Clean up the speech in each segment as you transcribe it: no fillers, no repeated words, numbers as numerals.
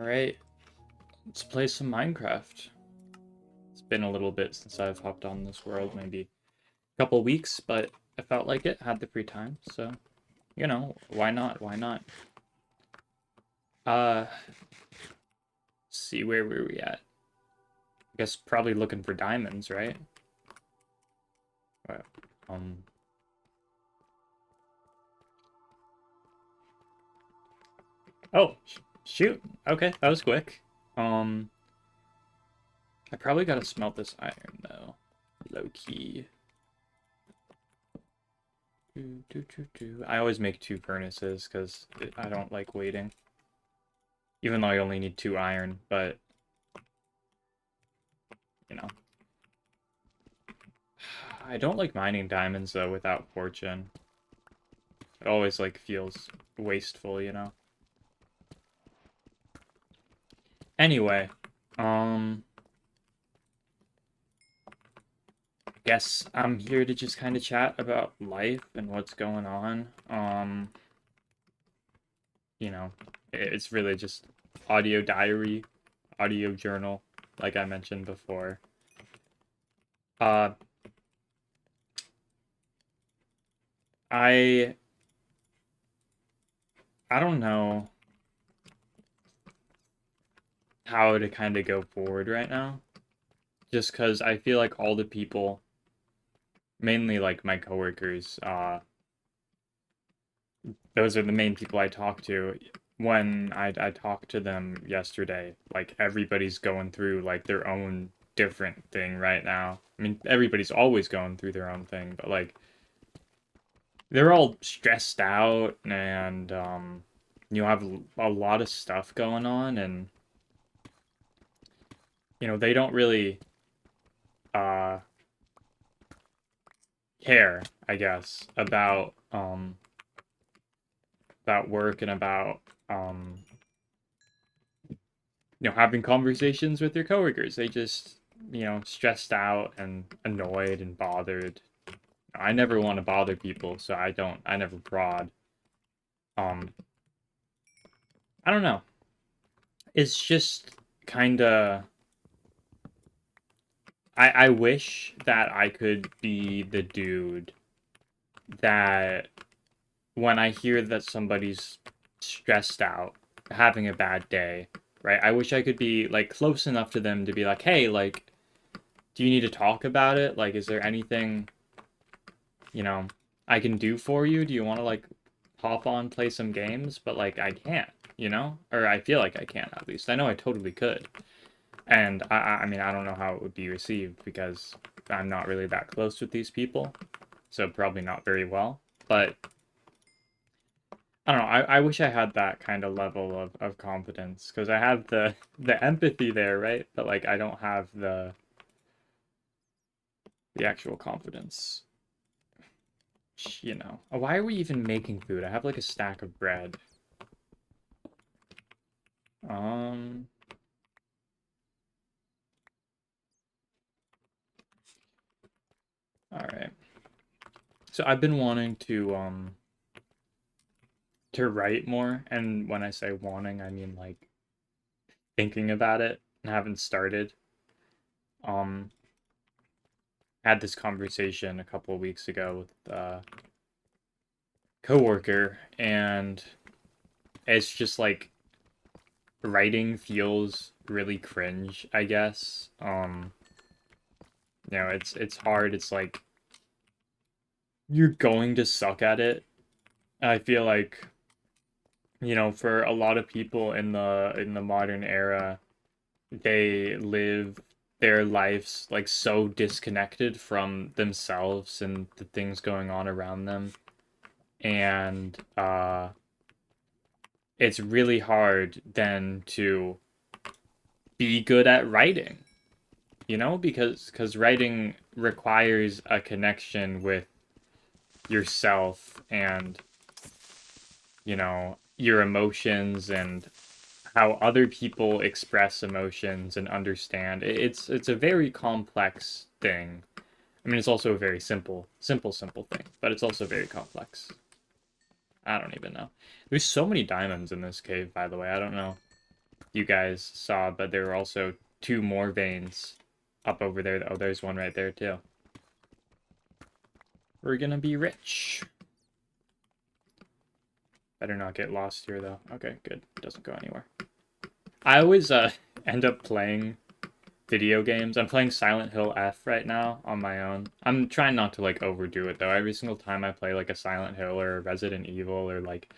Alright, let's play some Minecraft. It's been a little bit since I've hopped on this world, maybe a couple weeks, but I felt like it, had the free time, so, why not, why not? Uh, see, where were we at? I guess probably looking for diamonds, right? Well, Um, oh, shoot, okay, that was quick. I probably gotta smelt this iron, though, low-key. I always make two furnaces, because I don't like waiting. Even though I only need 2 iron, but, you know. I don't like mining diamonds, though, without fortune. It always, like, feels wasteful, you know? Anyway, guess I'm here to just kind of chat about life and what's going on. It's really just audio diary, audio journal, like I mentioned before. Uh, I I don't know how to kind of go forward right now. Just because I feel like all the people, mainly like my coworkers, those are the main people I talk to. When I talked to them yesterday, like everybody's going through like their own different thing right now. I mean, everybody's always going through their own thing, but like they're all stressed out and you have a lot of stuff going on, and they don't really uh care, I guess, about work and about having conversations with your coworkers. They just stressed out and annoyed and bothered. I never want to bother people, so I never prod. um I don't know, it's just kind of, I wish that I could be the dude that when I hear that somebody's stressed out, having a bad day, right? I wish I could be like close enough to them to be like, "Hey, like, do you need to talk about it? Like, is there anything, you know, I can do for you? Do you want to like hop on, play some games?" But like I can't, Or I feel like I can't, at least. I know I totally could. And I mean, I don't know how it would be received because I'm not really that close with these people. So probably not very well. But I don't know. I wish I had that kind of level of confidence, because I have the empathy there, right? But like I don't have the actual confidence. Why are we even making food? I have like a stack of bread. Um, all right. So I've been wanting to write more, and when I say wanting, I mean like thinking about it and haven't started. Um, had this conversation a couple of weeks ago with a coworker, and it's just like writing feels really cringe, I guess. It's hard. It's like you're going to suck at it. I feel like, for a lot of people in the modern era, they live their lives like so disconnected from themselves and the things going on around them. And it's really hard then to be good at writing, because writing requires a connection with yourself and your emotions and how other people express emotions and understand. It's a very complex thing. I mean, it's also a very simple thing, but it's also very complex. I don't even know. There's so many diamonds in this cave, by the way. I don't know you guys saw, but there were also two more veins up over there. Oh, there's one right there too. We're gonna be rich. Better not get lost here though. Okay, good. Doesn't go anywhere. I always end up playing video games. I'm playing Silent Hill F right now on my own. I'm trying not to like overdo it though. Every single time I play like a Silent Hill or a Resident Evil or like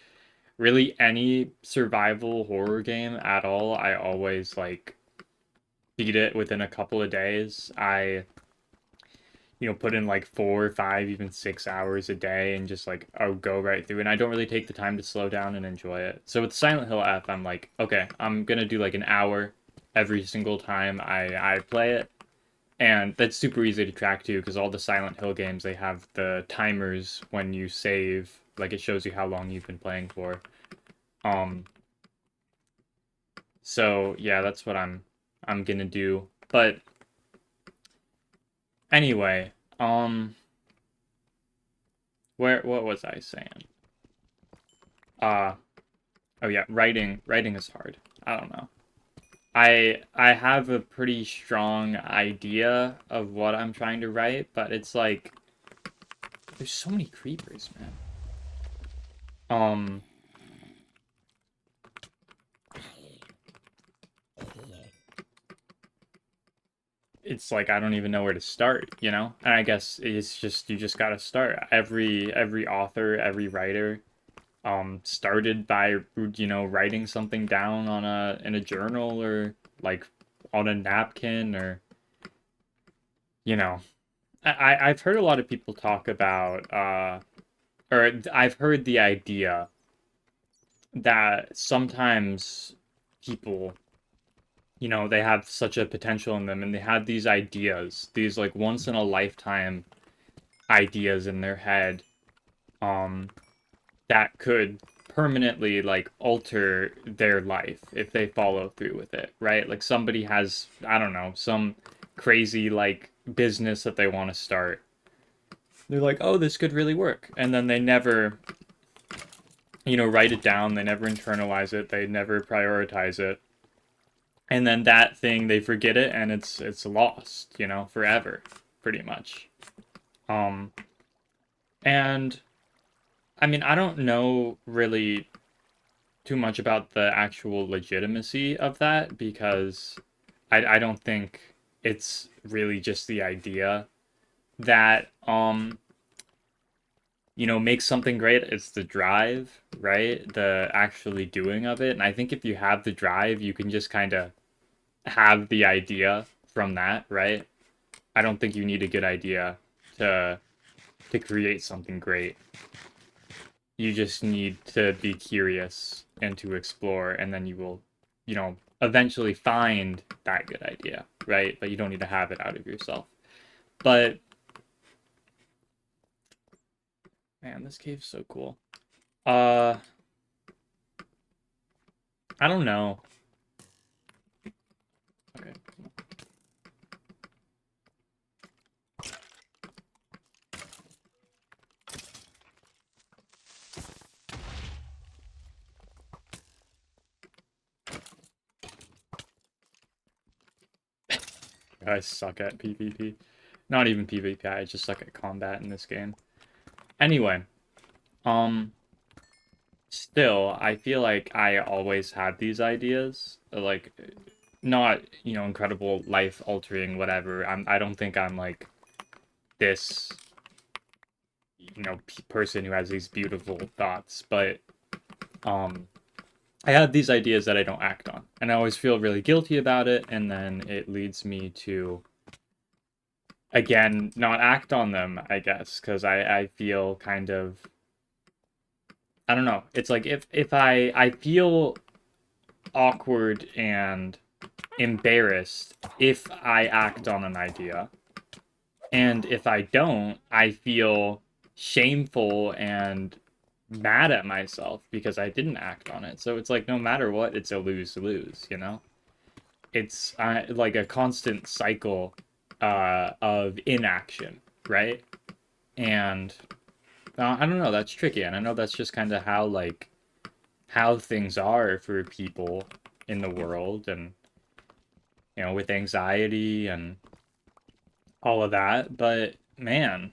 really any survival horror game at all, I always like beat it within a couple of days. I put in like 4 or 5, even 6 hours a day and just like I'll go right through and I don't really take the time to slow down and enjoy it. So with Silent Hill F, I'm like, okay, I'm gonna do like an hour every single time I play it. And that's super easy to track too, because all the Silent Hill games they have the timers when you save, like it shows you how long you've been playing for. Um so yeah, that's what I'm gonna do. But anyway, what was I saying? Uh oh yeah, writing is hard. I don't know. I have a pretty strong idea of what I'm trying to write, but it's like there's so many creepers, man. Um it's like I don't even know where to start, you know? And I guess it's just you just gotta start. Every author, every writer, started by writing something down on a in a journal or like on a napkin or you know. I've heard a lot of people talk about or I've heard the idea that sometimes people they have such a potential in them and they have these ideas, these like once in a lifetime ideas in their head um that could permanently like alter their life if they follow through with it, right? Like somebody has, I don't know, some crazy like business that they want to start. They're like, "Oh, this could really work." And then they never, write it down, they never internalize it, they never prioritize it. And then that thing they forget it and it's lost, forever, pretty much. Um and I mean, I don't know really too much about the actual legitimacy of that because I don't think it's really just the idea that makes something great. It's the drive, right? The actually doing of it. And I think if you have the drive, you can just kind of have the idea from that, right? I don't think you need a good idea to create something great. You just need to be curious and to explore, and then you will, eventually find that good idea, right? But you don't need to have it out of yourself. But man, this cave's so cool. Uh, I don't know. Okay. I suck at PvP. Not even PvP, I just suck at combat in this game. Anyway, um, still, I feel like I always had these ideas, like not, incredible life altering whatever. I don't think I'm like this, person who has these beautiful thoughts, but um I have these ideas that I don't act on. And I always feel really guilty about it, and then it leads me to again not act on them, I guess, because I feel kind of I don't know. It's like if I feel awkward and embarrassed if I act on an idea. And if I don't, I feel shameful and mad at myself because I didn't act on it. So it's like no matter what, it's a lose-lose, you know? It's like a constant cycle of inaction, right? And I don't know, that's tricky. And I know that's just kind of how things are for people in the world, and with anxiety and all of that. But man,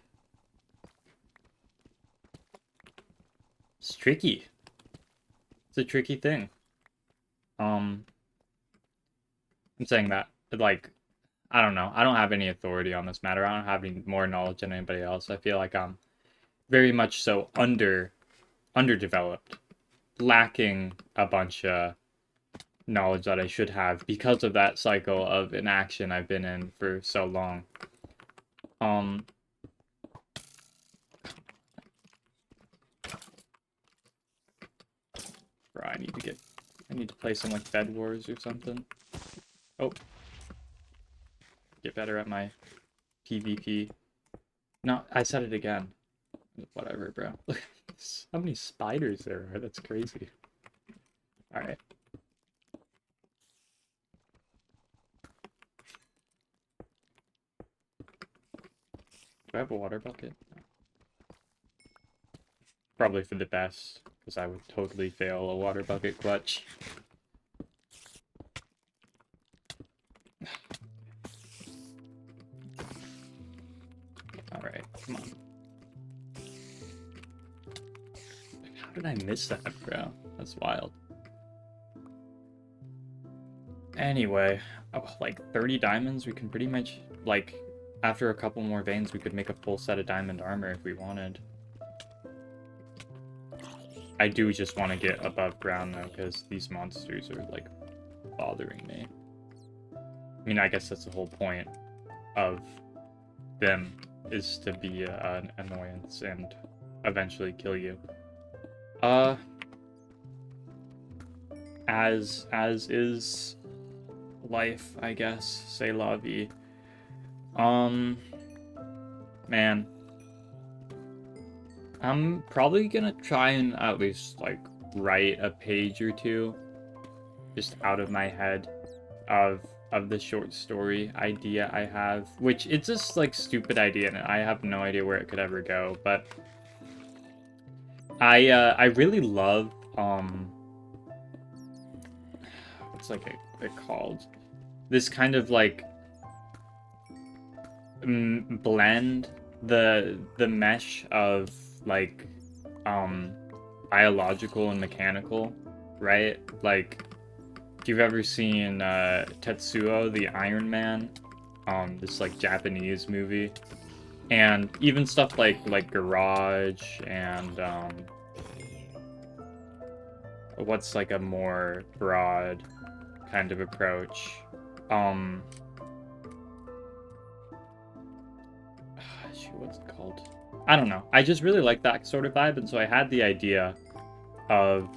it's tricky. It's a tricky thing. Um, I'm saying that, like, I don't know. I don't have any authority on this matter. I don't have any more knowledge than anybody else. I feel like I'm very much so underdeveloped, lacking a bunch of knowledge that I should have because of that cycle of inaction I've been in for so long. Bro, I need to play some like Bed Wars or something. Oh. Get better at my PvP. No, I said it again. Whatever, bro. Look how many spiders there are. That's crazy. Alright. Do I have a water bucket? No. Probably for the best, because I would totally fail a water bucket clutch. Alright, come on. How did I miss that, bro? That's wild. Anyway, like 30 diamonds, we can pretty much, like, after a couple more veins, we could make a full set of diamond armor if we wanted. I do just want to get above ground, though, because these monsters are, like, bothering me. I mean, I guess that's the whole point of them, is to be an annoyance and eventually kill you. As is life, I guess. C'est la vie. Man. I'm probably gonna try and at least, like, write a page or two just out of my head of the short story idea I have, which it's just, like, stupid idea, and I have no idea where it could ever go, but I really love, what's, like, it called? This kind of, like, blend, the mesh of, like, biological and mechanical, right? Like, if you've ever seen Tetsuo, the Iron Man, this, like, Japanese movie, and even stuff like Garage and what's, like, a more broad kind of approach, shoot, what's it called? I don't know. I just really like that sort of vibe, and so I had the idea of,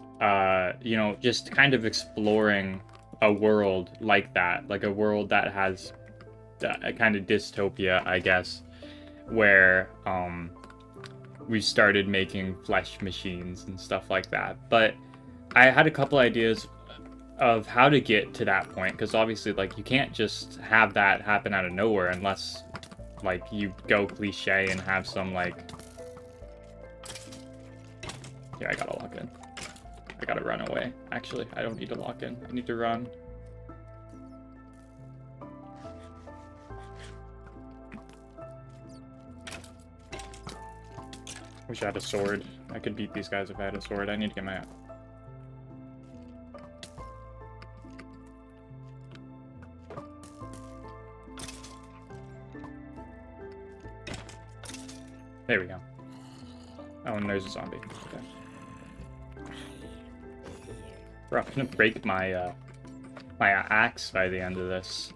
just kind of exploring a world like that, like a world that has a kind of dystopia, I guess, where, we started making flesh machines and stuff like that. But I had a couple ideas of how to get to that point, because obviously, like, you can't just have that happen out of nowhere unless, like, you go cliche and have some, like... Here, I gotta lock in. I gotta run away. Actually, I don't need to lock in. I need to run. Wish I had a sword. I could beat these guys if I had a sword. I need to get my... There we go. Oh, and there's a zombie. Okay. Bro, I'm gonna break my my axe by the end of this.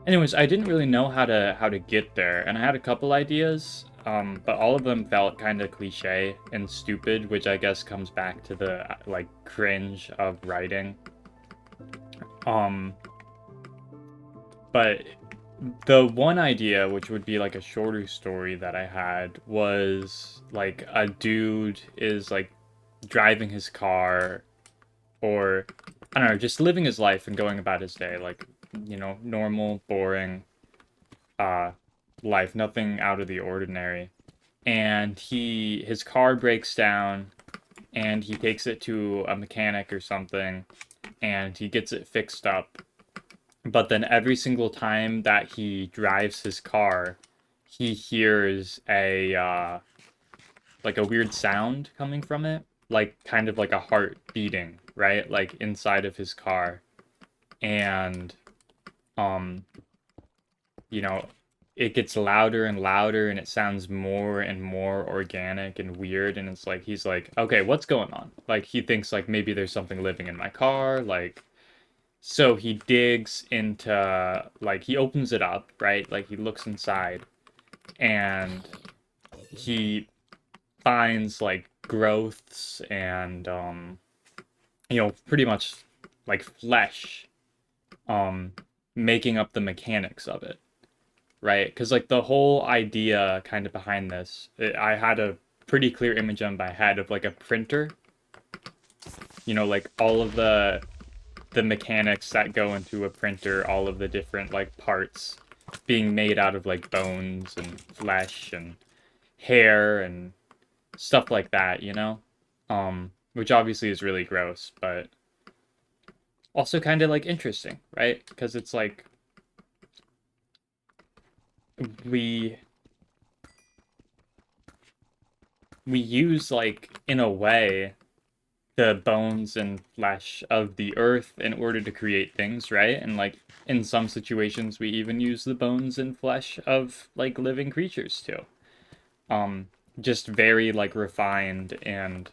Anyways, I didn't really know how to get there, and I had a couple ideas, but all of them felt kind of cliche and stupid, which I guess comes back to the, like, cringe of writing. But the one idea, which would be like a shorter story that I had, was like a dude is, like, driving his car, or I don't know, just living his life and going about his day, like, normal, boring life, nothing out of the ordinary. And his car breaks down, and he takes it to a mechanic or something, and he gets it fixed up. But then every single time that he drives his car, he hears a like a weird sound coming from it, like kind of like a heart beating, right? Like inside of his car. And um, you know, it gets louder and louder and it sounds more and more organic and weird, and it's like he's like, "Okay, what's going on?" Like he thinks like maybe there's something living in my car, like so he digs into like he opens it up, right? Like he looks inside and he finds like growths and pretty much like flesh um making up the mechanics of it, right? Because like the whole idea kind of behind this, I had a pretty clear image in my head of like a printer, like all of the mechanics that go into a printer, all of the different like parts being made out of like bones and flesh and hair and stuff like that. Which obviously is really gross, but also kind of like interesting, right? Because it's like we we use like in a way the bones and flesh of the earth in order to create things, right? And like in some situations we even use the bones and flesh of like living creatures too. Um just very like refined and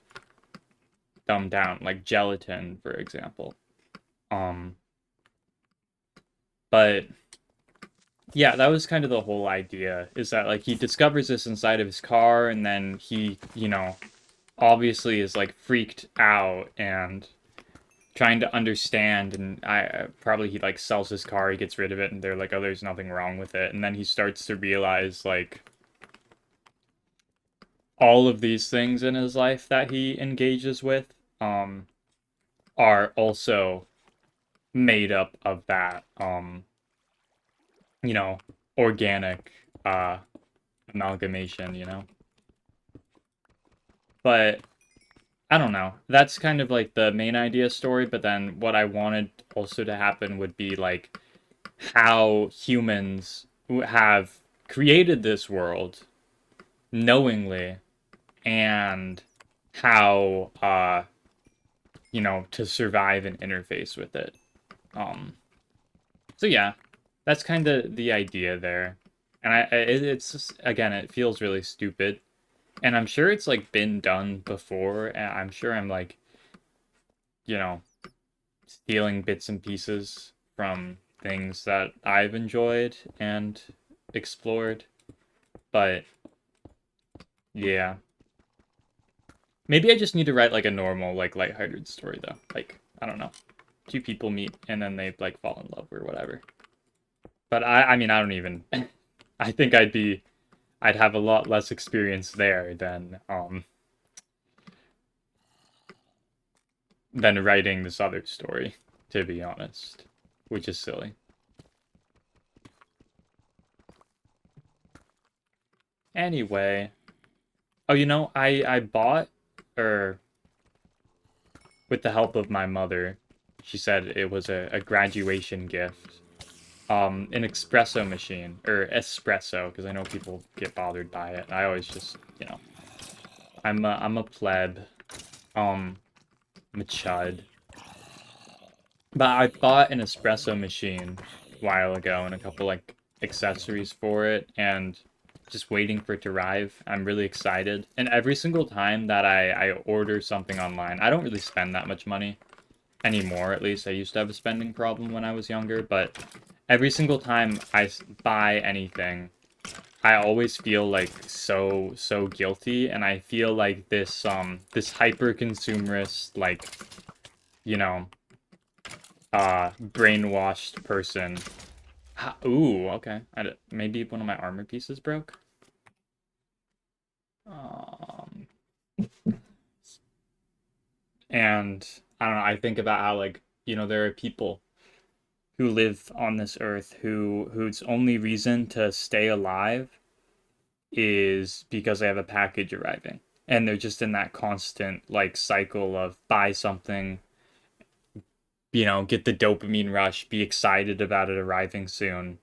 dumbed down, like gelatin, for example. Um but yeah, that was kind of the whole idea, is that like he discovers this inside of his car and then he, obviously is like freaked out and trying to understand, and I probably he like sells his car, he gets rid of it, and they're like, oh, there's nothing wrong with it, and then he starts to realize like all of these things in his life that he engages with um are also made up of that you know organic uh amalgamation. But I don't know. That's kind of like the main idea story, but then what I wanted also to happen would be like how humans have created this world knowingly, and how to survive and interface with it. So yeah, that's kind of the idea there. And it's just, again, it feels really stupid, and I'm sure it's like been done before, and I'm sure I'm like, you know stealing bits and pieces from things that I've enjoyed and explored. But yeah, maybe I just need to write like a normal, like lighthearted story though. Like, I don't know, two people meet and then they like fall in love or whatever. But I mean, I don't even. I think I'd have a lot less experience there than writing this other story, to be honest, which is silly. Anyway, oh, I bought, or with the help of my mother, she said it was a graduation gift. An espresso machine, or espresso, because I know people get bothered by it. I always just, I'm a pleb. Um, I'm a chud. But I bought an espresso machine a while ago and a couple like accessories for it, and just waiting for it to arrive. I'm really excited. And every single time that I order something online, I don't really spend that much money anymore, at least. I used to have a spending problem when I was younger, but every single time I buy anything, I always feel like so guilty, and I feel like this hyper consumerist, like, you know brainwashed person. Ooh, okay. Maybe one of my armor pieces broke. Um, and I don't know. I think about how, like, there are people who live on this earth whose only reason to stay alive is because they have a package arriving, and they're just in that constant like cycle of buy something, get the dopamine rush, be excited about it arriving soon.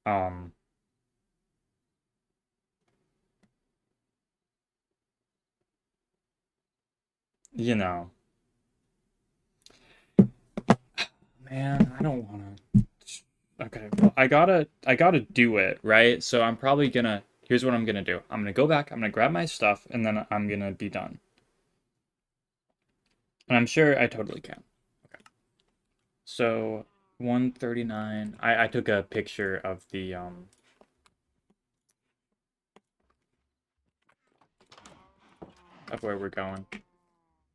Um, you know, man, I don't want to. Okay, well, I gotta do it, right? So I'm probably gonna. Here's what I'm gonna do. I'm gonna go back. I'm gonna grab my stuff, and then I'm gonna be done. And I'm sure I totally can. Okay. So 139. I took a picture of the of where we're going,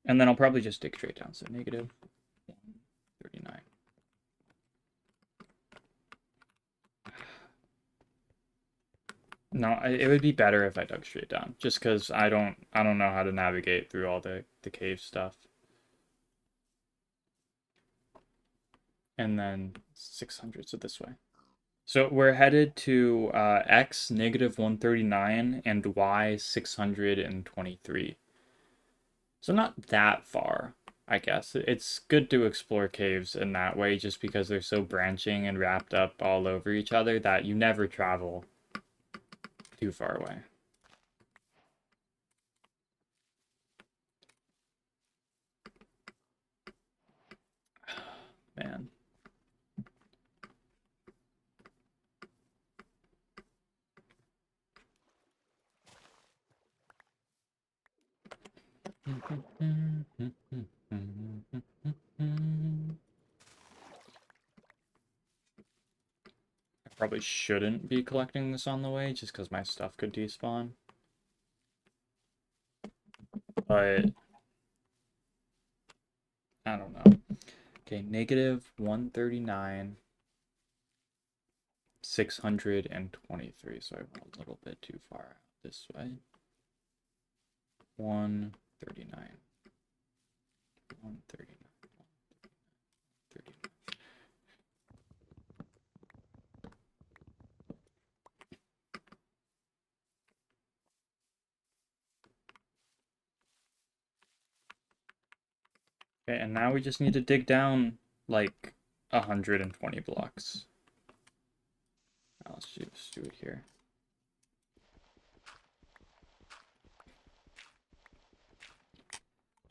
and then I'll probably just dig straight down. So negative 139. No, it would be better if I dug straight down, just because I don't know how to navigate through all the cave stuff. And then 600, so this way. So we're headed to x negative 139 and y 623. So not that far, I guess. It's good to explore caves in that way, just because they're so branching and wrapped up all over each other that you never travel too far away. Man. I probably shouldn't be collecting this on the way, just because my stuff could despawn. But I don't know. Okay, negative 139, 623. So I went a little bit too far out this way. 139, 139, 139. Okay, and now we just need to dig down like 120 blocks. Let's do it here.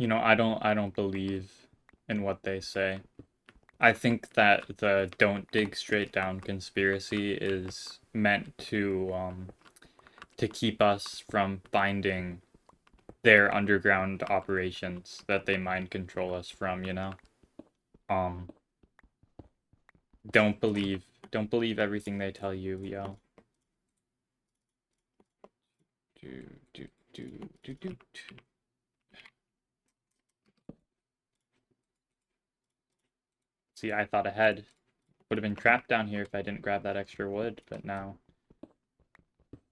I don't believe in what they say. I think that the don't dig straight down conspiracy is meant to keep us from finding their underground operations that they mind control us from. Um don't believe everything they tell you, yo. Do do do do do. See, I thought ahead. Would have been trapped down here if I didn't grab that extra wood, but now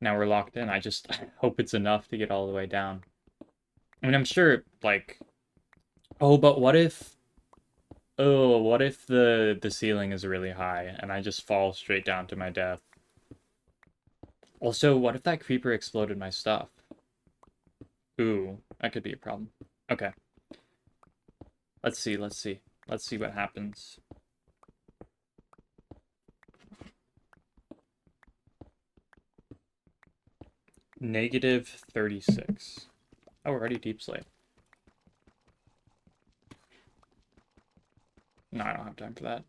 we're locked in. I just hope it's enough to get all the way down. I mean, I'm sure, like, oh, but what if the ceiling is really high and I just fall straight down to my death? Also, what if that creeper exploded my stuff? Ooh, that could be a problem. Okay, let's see. Let's see what happens. Negative 36. Oh, we're already deep slate. No, I don't have time for that.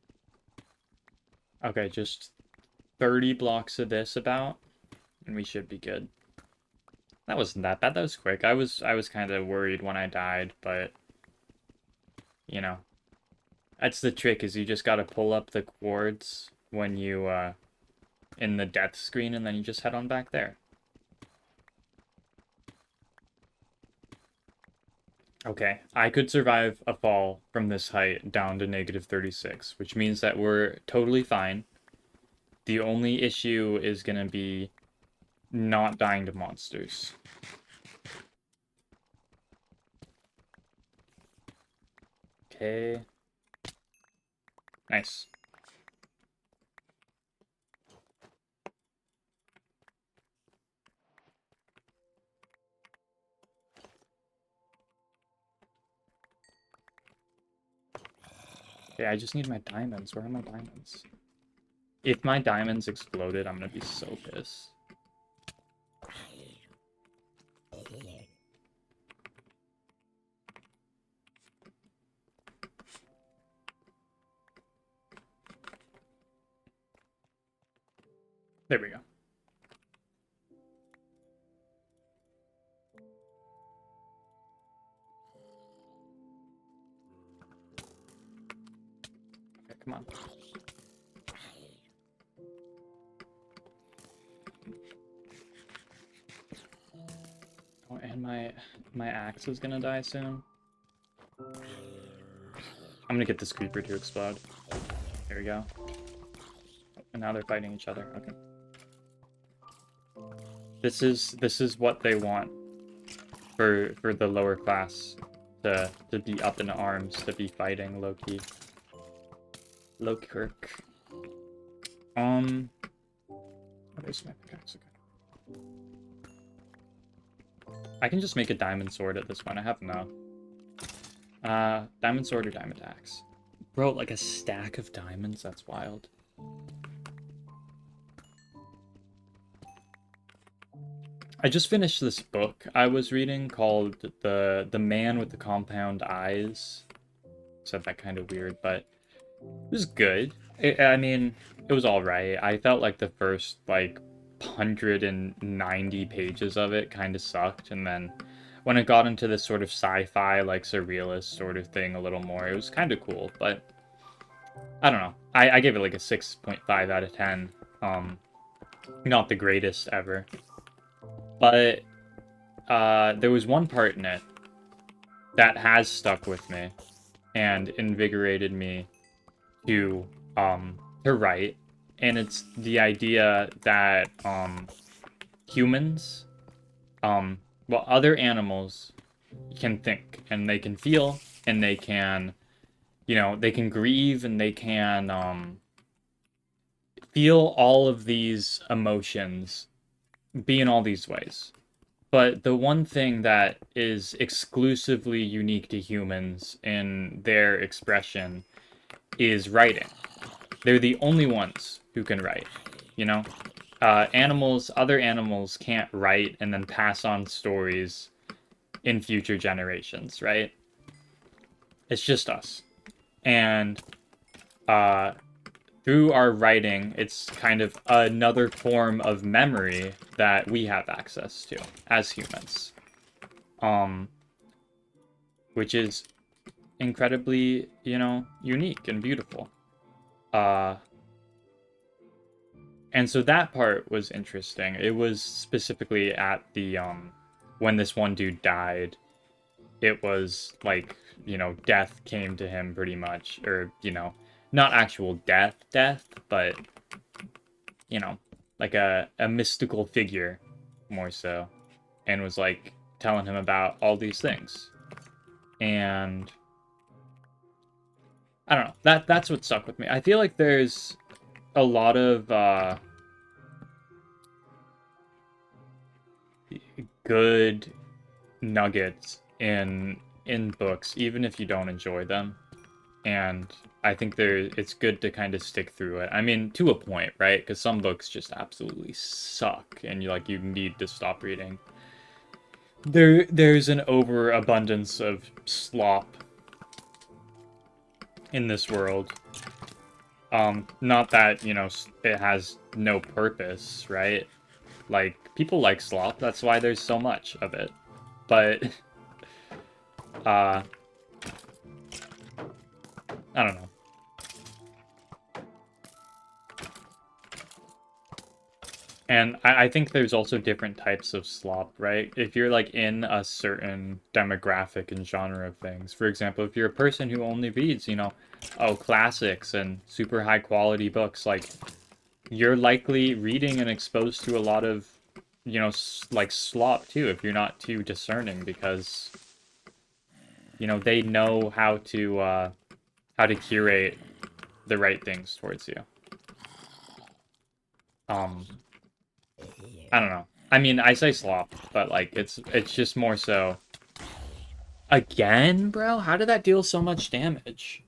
Okay, just 30 blocks of this about, and we should be good. That wasn't that bad. That was quick. I was kind of worried when I died, but you know, that's the trick is you just got to pull up the quartz when you in the death screen and then you just head on back there. Okay, I could survive a fall from this height down to negative 36, which means that we're totally fine. The only issue is going to be not dying to monsters. Okay. Nice. Okay, I just need my diamonds. Where are my diamonds? If my diamonds exploded, I'm gonna be so pissed. There we go. Okay, come on. Oh, and my axe is gonna die soon. I'm gonna get this creeper to explode. There we go. And now they're fighting each other. Okay. This is what they want for the lower class to be up in arms, to be fighting Loki. Lokirk. Oh, there's my pickaxe. Okay. I can just make a diamond sword at this point. I have enough. Diamond sword or diamond axe? Bro, like a stack of diamonds? That's wild. I just finished this book I was reading called The Man with the Compound Eyes. Said that kind of weird, but it was good. I mean, it was alright. I felt like the first, like, 190 pages of it kind of sucked, and then when it got into this sort of sci-fi, like, surrealist sort of thing a little more, it was kind of cool, but I don't know. I gave it, like, a 6.5 out of 10. Not the greatest ever. But there was one part in it that has stuck with me and invigorated me to write, and it's the idea that humans, well, other animals can think and they can feel and they can, you know, they can grieve and they can feel all of these emotions, be in all these ways. But the one thing that is exclusively unique to humans in their expression is writing. They're the only ones who can write, you know? Other animals can't write and then pass on stories in future generations, right? It's just us. And through our writing, it's kind of another form of memory that we have access to as humans. Which is incredibly, you know, unique and beautiful. And so that part was interesting. It was specifically at the, when this one dude died, it was like, you know, death came to him pretty much, or, you know, not actual death, but, you know, like a mystical figure, more so, and was, like, telling him about all these things. And I don't know, that's what stuck with me. I feel like there's a lot of, good nuggets in books, even if you don't enjoy them. And I think it's good to kind of stick through it. I mean, to a point, right? Because some books just absolutely suck, and you need to stop reading. There's an overabundance of slop in this world. Not that, you know, it has no purpose, right? Like, people like slop, that's why there's so much of it. But, I don't know. And I think there's also different types of slop, right? If you're, like, in a certain demographic and genre of things. For example, if you're a person who only reads, you know, classics and super high quality books, like, you're likely reading and exposed to a lot of, you know, like, slop, too, if you're not too discerning, because, you know, they know how to curate the right things towards you. I don't know. I mean, I say slop, but, like, it's just more so... Again, bro? How did that deal so much damage?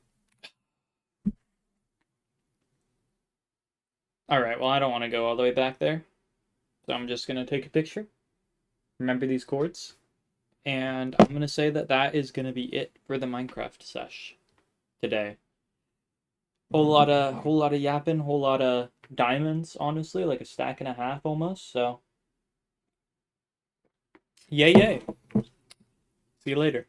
Alright, well, I don't want to go all the way back there. So I'm just going to take a picture. Remember these chords. And I'm going to say that that is going to be it for the Minecraft sesh today. Whole lot of yapping, whole lot of diamonds, honestly, like a stack and a half almost. So, yay, yay. See you later.